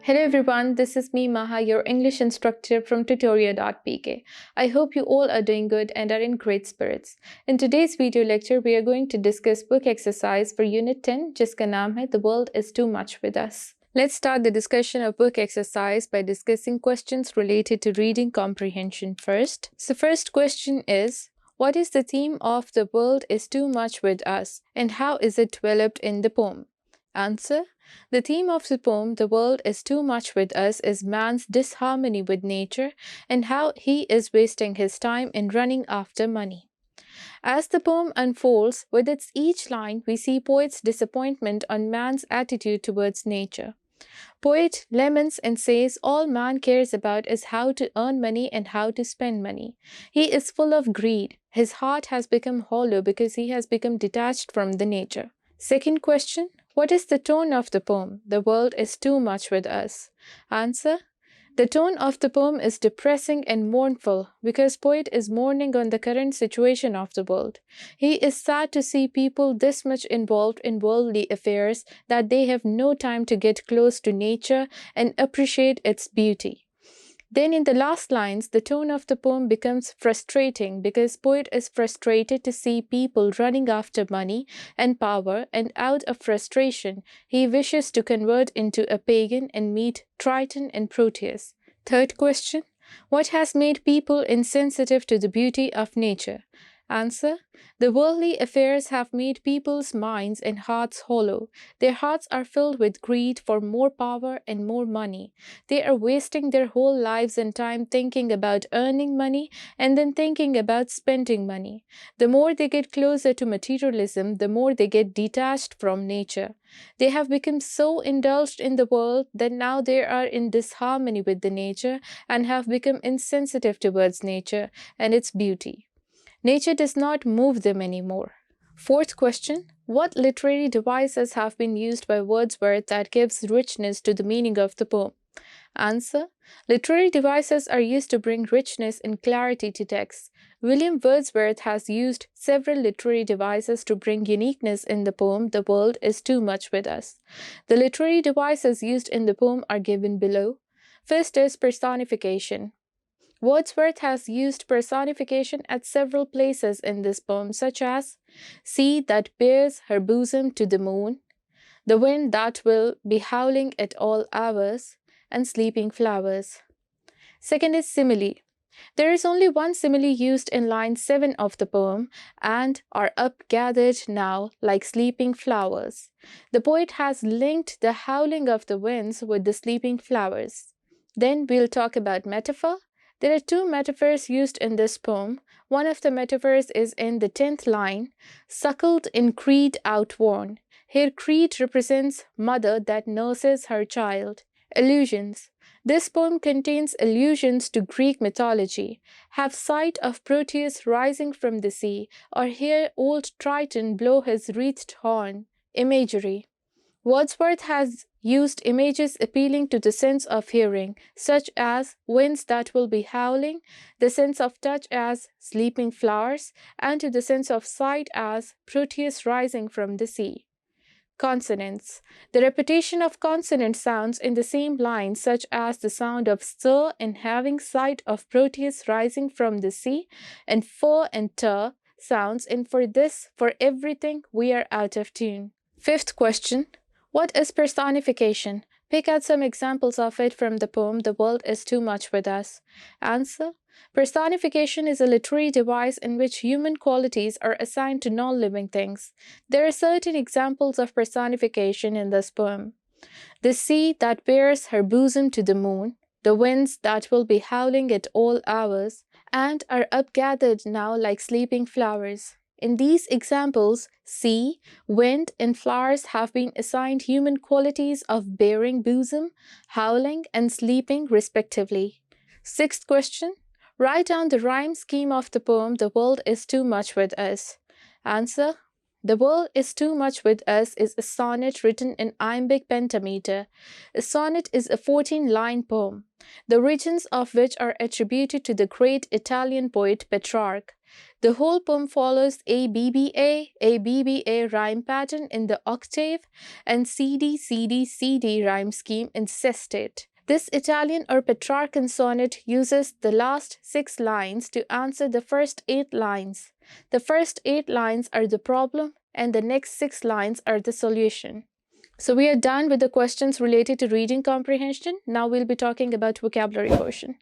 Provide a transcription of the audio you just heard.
Hello everyone, this is me Maha, your English instructor from tutoria.pk. I hope you all are doing good and are in great spirits. In today's video lecture, we are going to discuss book exercise for Unit 10, जिसका नाम है The World is Too Much With Us. Let's start the discussion of book exercise by discussing questions related to reading comprehension first. So first question is, what is the theme of The World is Too Much With Us and how is it developed in the poem? Answer. The theme of the poem, The World is Too Much With Us, is man's disharmony with nature and how he is wasting his time in running after money. As the poem unfolds, with its each line, we see poet's disappointment on man's attitude towards nature. Poet laments and says all man cares about is how to earn money and how to spend money. He is full of greed. His heart has become hollow because he has become detached from the nature. Second question. What is the tone of the poem? The world is too much with us. Answer. The tone of the poem is depressing and mournful because poet is mourning on the current situation of the world. He is sad to see people this much involved in worldly affairs that they have no time to get close to nature and appreciate its beauty. Then in the last lines, the tone of the poem becomes frustrating because poet is frustrated to see people running after money and power, and out of frustration, he wishes to convert into a pagan and meet Triton and Proteus. Third question, what has made people insensitive to the beauty of nature? Answer. The worldly affairs have made people's minds and hearts hollow. Their hearts are filled with greed for more power and more money. They are wasting their whole lives and time thinking about earning money and then thinking about spending money. The more they get closer to materialism, the more they get detached from nature. They have become so indulged in the world that now they are in disharmony with the nature and have become insensitive towards nature and its beauty. Nature does not move them anymore. Fourth question, what literary devices have been used by Wordsworth that gives richness to the meaning of the poem? Answer, literary devices are used to bring richness and clarity to text. William Wordsworth has used several literary devices to bring uniqueness in the poem The World is Too Much With Us. The literary devices used in the poem are given below. First is personification. Wordsworth has used personification at several places in this poem, such as sea that bears her bosom to the moon, the wind that will be howling at all hours, and sleeping flowers. Second is simile. There is only one simile used in line 7 of the poem, and are upgathered now like sleeping flowers. The poet has linked the howling of the winds with the sleeping flowers. Then we'll talk about metaphor. There are two metaphors used in this poem. One of the metaphors is in the 10th line, suckled in creed outworn. Here creed represents mother that nurses her child. Allusions. This poem contains allusions to Greek mythology. Have sight of Proteus rising from the sea, or hear old Triton blow his wreathed horn. Imagery. Wordsworth has used images appealing to the sense of hearing, such as winds that will be howling, the sense of touch as sleeping flowers, and to the sense of sight as Proteus rising from the sea. Consonants. The repetition of consonant sounds in the same line, such as the sound of stir in having sight of Proteus rising from the sea, and for and ter sounds in for this, for everything, we are out of tune. Fifth question. What is personification? Pick out some examples of it from the poem The World is Too Much With Us. Answer. Personification is a literary device in which human qualities are assigned to non-living things. There are certain examples of personification in this poem. The sea that bears her bosom to the moon, the winds that will be howling at all hours, and are upgathered now like sleeping flowers. In these examples, sea, wind, and flowers have been assigned human qualities of bearing bosom, howling, and sleeping, respectively. Sixth question. Write down the rhyme scheme of the poem The World is Too Much With Us. Answer. The World is Too Much With Us is a sonnet written in iambic pentameter. A sonnet is a 14-line poem, the origins of which are attributed to the great Italian poet Petrarch. The whole poem follows a rhyme pattern in the octave and CD rhyme scheme in sestet. This Italian or Petrarchan sonnet uses the last 6 lines to answer the first 8 lines. The first 8 lines are the problem and the next 6 lines are the solution. So we are done with the questions related to reading comprehension. Now we'll be talking about vocabulary portion.